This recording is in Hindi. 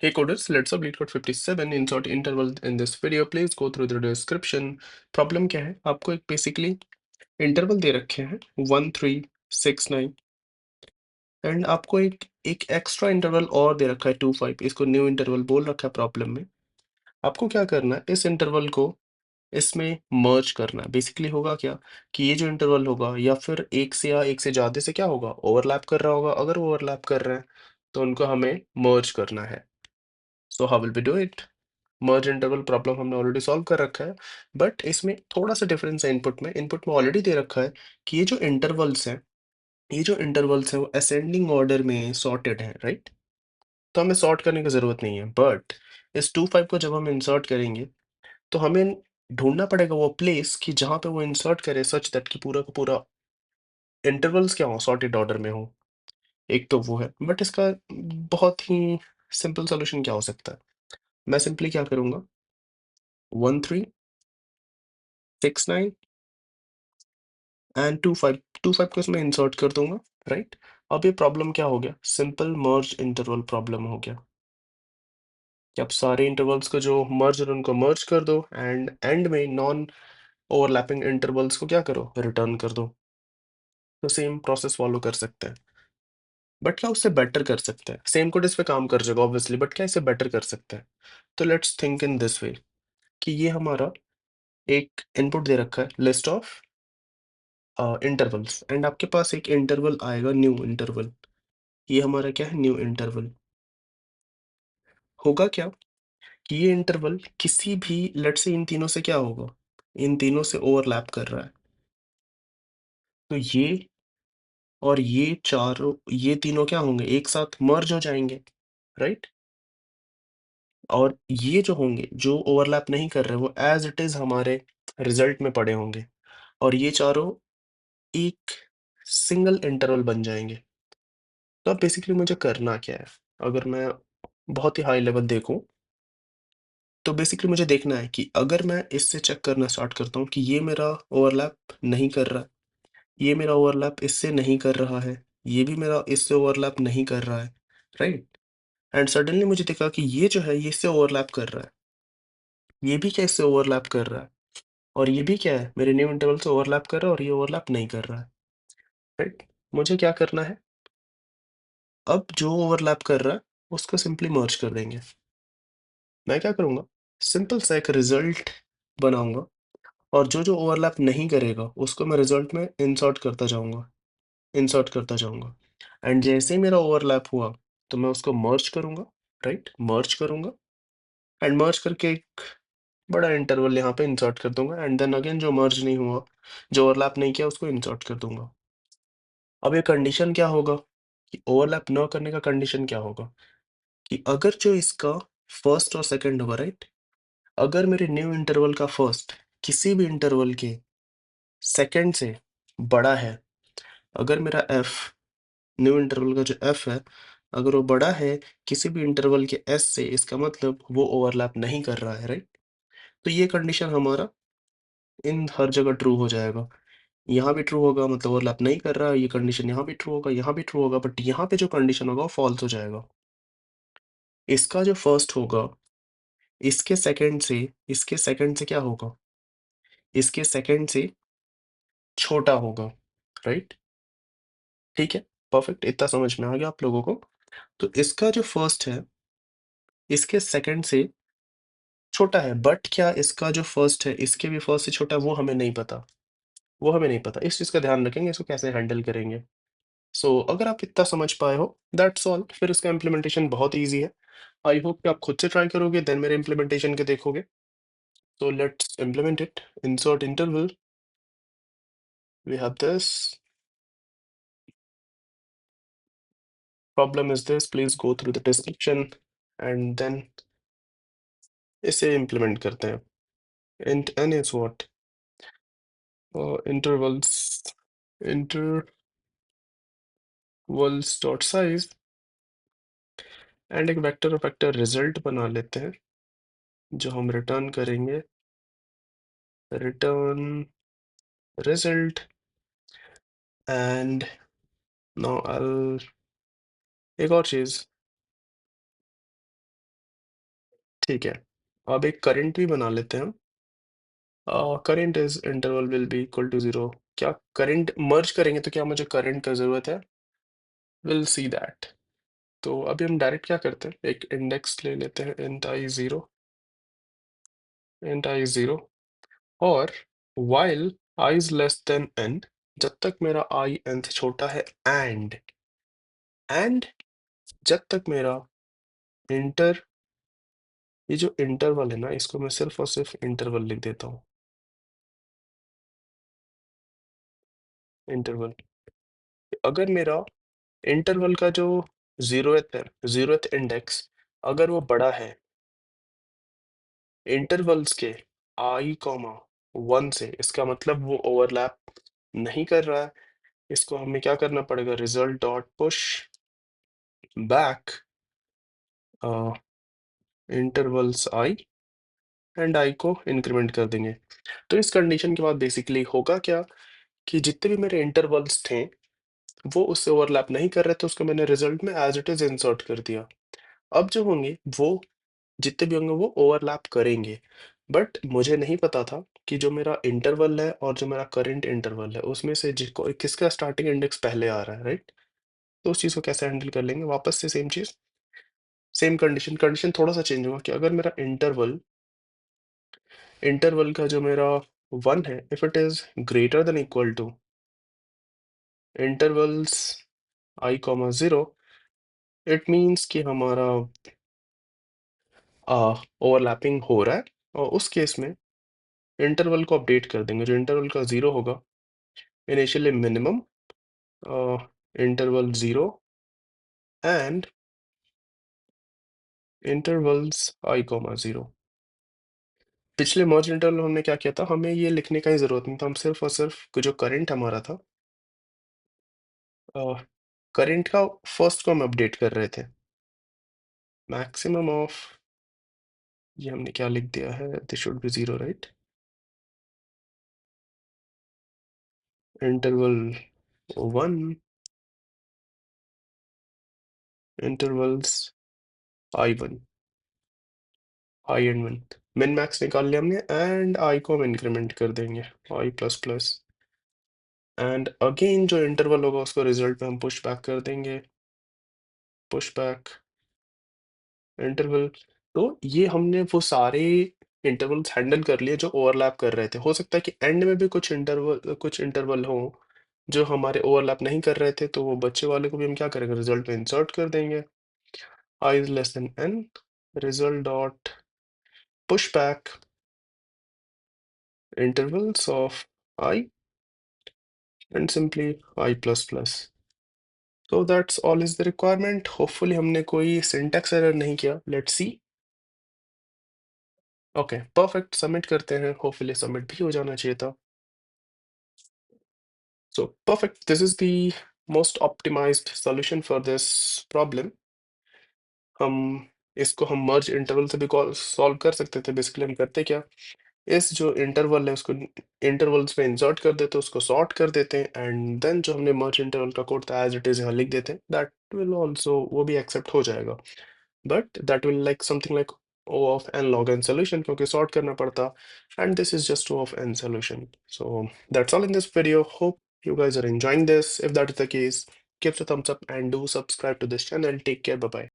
Hey coders, let's up LeetCode 57 insert interval in this video. Please go through the description. Problem क्या है? आपको एक बेसिकली इंटरवल दे रखे हैं 1 3 6 9 एंड आपको एक एक एक्स्ट्रा इंटरवल और दे रखा है 2 5। इसको न्यू इंटरवल बोल रखा है प्रॉब्लम में। आपको क्या करना है? इस इंटरवल को इसमें मर्ज करना है। बेसिकली होगा क्या कि ये जो इंटरवल होगा या फिर एक से या एक से ज़्यादा से क्या होगा, ओवरलैप कर रहा होगा। अगर ओवरलैप कर रहे हैं तो उनको हमें मर्ज करना है। So how will we do it? Merge interval problem हमने ऑलरेडी सॉल्व कर रखा है, बट इसमें थोड़ा सा डिफरेंस है इनपुट में ऑलरेडी दे रखा है कि ये जो इंटरवल्स हैं वो असेंडिंग ऑर्डर में सॉर्टेड हैं, राइट? तो हमें सॉर्ट करने की जरूरत नहीं है, बट इस 2 5 को जब हम इंसर्ट करेंगे तो हमें ढूंढना पड़ेगा वो प्लेस कि जहां पे वो इंसर्ट करे सच दैट कि पूरा का पूरा इंटरवल्स क्या हो, सॉर्टेड ऑर्डर में हो। एक तो वो है, बट इसका बहुत ही सिंपल सोल्यूशन क्या हो सकता है? मैं सिंपली क्या करूंगा, 1 3 6 9 एंड 2 5 को इसमें इंसर्ट कर दूंगा, राइट? अब ये प्रॉब्लम क्या हो गया, सिंपल मर्ज इंटरवल प्रॉब्लम हो गया कि आप सारे इंटरवल्स को जो मर्ज है उनको मर्ज कर दो एंड एंड में नॉन ओवरलैपिंग इंटरवल्स को क्या करो, रिटर्न कर दो। तो सेम प्रोसेस फॉलो कर सकते हैं, बट क्या उससे बेटर कर सकते हैं? सेम कोड इस पे काम कर जाएगा ऑब्वियसली, बट क्या इसे बेटर कर सकते हैं? तो let's think in this way कि ये हमारा एक इनपुट दे रखा है, लिस्ट ऑफ इंटरवल्स, एंड आपके पास एक इंटरवल आएगा, न्यू इंटरवल। ये हमारा क्या है, न्यू इंटरवल। होगा क्या कि ये इंटरवल किसी भी, लेट्स से इन तीनों से क्या होगा, इन तीनों से ओवरलैप कर रहा है। तो ये और ये चारों, ये तीनों क्या होंगे, एक साथ मर्ज हो जाएंगे, राइट? और ये जो होंगे, जो ओवरलैप नहीं कर रहे, वो एज इट इज हमारे रिजल्ट में पड़े होंगे, और ये चारों एक सिंगल इंटरवल बन जाएंगे। तो अब बेसिकली मुझे करना क्या है, अगर मैं बहुत ही हाई लेवल देखूं, तो बेसिकली मुझे देखना है कि अगर मैं इससे चेक करना स्टार्ट करता हूँ कि ये मेरा ओवरलैप नहीं कर रहा है, ये मेरा ओवरलैप इससे नहीं कर रहा है, ये भी मेरा इससे ओवरलैप नहीं कर रहा है, राइट? एंड सडनली मुझे दिखा कि ये जो है ये इससे ओवरलैप कर रहा है, ये भी क्या इससे ओवरलैप कर रहा है, और ये भी क्या है, मेरे न्यू इंटरवल से ओवरलैप कर रहा है और ये ओवरलैप नहीं कर रहा है, राइट? मुझे क्या करना है, अब जो ओवरलैप कर रहा है उसको सिंपली मर्ज कर देंगे। मैं क्या करूँगा, सिंपल सा एक रिजल्ट बनाऊँगा, और जो ओवरलैप नहीं करेगा उसको मैं रिजल्ट में इंसर्ट करता जाऊँगा। एंड जैसे ही मेरा ओवरलैप हुआ तो मैं उसको मर्ज करूँगा, राइट? मर्ज करूँगा एंड मर्ज करके एक बड़ा इंटरवल यहाँ पे इंसर्ट कर दूँगा, एंड देन अगेन जो मर्ज नहीं हुआ, जो ओवरलैप नहीं किया, उसको इंसर्ट कर दूँगा। अब ये कंडीशन क्या होगा कि ओवरलैप न करने का कंडीशन क्या होगा कि अगर जो इसका फर्स्ट और सेकंड होगा, राइट? अगर मेरे न्यू इंटरवल का फर्स्ट किसी भी इंटरवल के सेकंड से बड़ा है, अगर मेरा एफ, न्यू इंटरवल का जो एफ है, अगर वो बड़ा है किसी भी इंटरवल के एस से, इसका मतलब वो ओवरलैप नहीं कर रहा है, राइट? तो ये कंडीशन हमारा इन हर जगह ट्रू हो जाएगा। यहाँ भी ट्रू होगा, मतलब ओवरलैप नहीं कर रहा है, ये कंडीशन यहाँ भी ट्रू होगा, यहाँ भी ट्रू होगा, बट यहाँ पे जो कंडीशन होगा वो फॉल्स हो जाएगा। इसका जो फर्स्ट होगा, इसके सेकंड से क्या होगा, इसके सेकंड से छोटा होगा, राइट? ठीक है, परफेक्ट, इतना समझ में आ गया आप लोगों को? तो इसका जो फर्स्ट है इसके सेकंड से छोटा है, बट क्या इसका जो फर्स्ट है इसके भी फर्स्ट से छोटा है, वो हमें नहीं पता। वो हमें नहीं पता, इस चीज़ का ध्यान रखेंगे, इसको कैसे हैंडल करेंगे। सो अगर आप इतना समझ पाए हो, दैट्स ऑल। फिर इसका इम्प्लीमेंटेशन बहुत ईज़ी है। आई होप कि आप खुद से ट्राई करोगे, देन मेरे इम्प्लीमेंटेशन के देखोगे। So let's implement it. Insert interval. We have this. Problem is this. Please go through the description and then इसे implement करते हैं. Int n is what? Intervals. Intervals dot size and एक वेक्टर result बना लेते हैं जो हम रिटर्न करेंगे. Return result and now I'll एक और चीज़ ठीक है। अब एक करंट भी बना लेते हैं हम। Current is interval will be equal to 0। क्या करंट मर्ज करेंगे तो क्या मुझे करंट का ज़रूरत है? Will see that. तो अभी हम डायरेक्ट क्या करते हैं, एक इंडेक्स ले लेते हैं int i 0 और while I is less than n, जब तक मेरा I n से छोटा है and जब तक मेरा इंटर ये जो इंटरवल है ना, इसको मैं सिर्फ और सिर्फ इंटरवल लिख देता हूँ। इंटरवल, अगर मेरा इंटरवल का जो ज़ीरोथ इंडेक्स अगर वो बड़ा है इंटरवल्स के I, 1 से, इसका मतलब वो ओवरलैप नहीं कर रहा है। इसको हमें क्या करना पड़ेगा, result dot push back intervals I and I को इंक्रीमेंट कर देंगे। तो इस कंडीशन के बाद बेसिकली होगा क्या कि जितने भी मेरे इंटरवल्स थे वो उससे ओवरलैप नहीं कर रहे थे, उसको मैंने रिजल्ट में एज इट इज इंसर्ट कर दिया। अब जो होंगे वो जितने भी होंगे वो ओवरलैप करेंगे, बट मुझे नहीं पता था कि जो मेरा इंटरवल है और जो मेरा करंट इंटरवल है उसमें से किसका स्टार्टिंग इंडेक्स पहले आ रहा है, राइट? तो उस चीज़ को कैसे हैंडल कर लेंगे, वापस से सेम चीज़, सेम कंडीशन। कंडीशन थोड़ा सा चेंज होगा कि अगर मेरा इंटरवल का जो मेरा 1 है, if it is greater than equal to intervals I, 0, it means कि हमारा ओवरलैपिंग हो रहा है, और उस केस में इंटरवल को अपडेट कर देंगे। जो इंटरवल का 0 होगा, initially minimum interval 0 and intervals I, 0। पिछले मर्ज इंटरवल में हमने क्या किया था, हमें ये लिखने का ही ज़रूरत नहीं था, हम सिर्फ और सिर्फ जो करंट हमारा था, करंट का फर्स्ट को हम अपडेट कर रहे थे। मैक्सिमम ऑफ, ये हमने क्या लिख दिया है, this should be 0, right? Interval 1 intervals I1 I and 1, min max निकाल लिया हमने, एंड I को हम इंक्रीमेंट कर देंगे I plus plus, and again जो इंटरवल होगा उसको रिजल्ट में हम पुश बैक कर देंगे, पुश बैक इंटरवल। तो ये हमने वो सारे इंटरवल्स हैंडल कर लिए जो ओवरलैप कर रहे थे। हो सकता है कि एंड में भी कुछ इंटरवल हो जो हमारे ओवरलैप नहीं कर रहे थे, तो वो बच्चे वाले को भी हम क्या करेंगे, रिजल्ट में इंसर्ट कर देंगे। I is less than n, result dot push back intervals of I and simply I plus plus. So that's all is the requirement. Hopefully हमने कोई syntax error नहीं किया. Let's see. Okay, perfect. Submit करते हैं. Hopefully submit भी हो जाना चाहिए था. So perfect. This is the most optimized solution for this problem. हम इसको हम merge interval से भी solve कर सकते थे. Basically हम करते क्या, इस जो इंटरवल है उसको इंटरवल्स में इंसर्ट कर देते हैं, उसको सॉर्ट कर देते हैं, एंड देन जो हमने मर्ज इंटरवल का कोड था एज इट इज यहाँ लिख देते हैं। दैट विल आल्सो, वो भी एक्सेप्ट हो जाएगा, but that will like something like O of n log n solution, क्योंकि सॉर्ट करना पड़ता, and this is just O of n solution. So that's all in this video. Hope you guys are enjoying this. If that is the case, give us a thumbs up and do subscribe to this channel. Take care. Bye bye.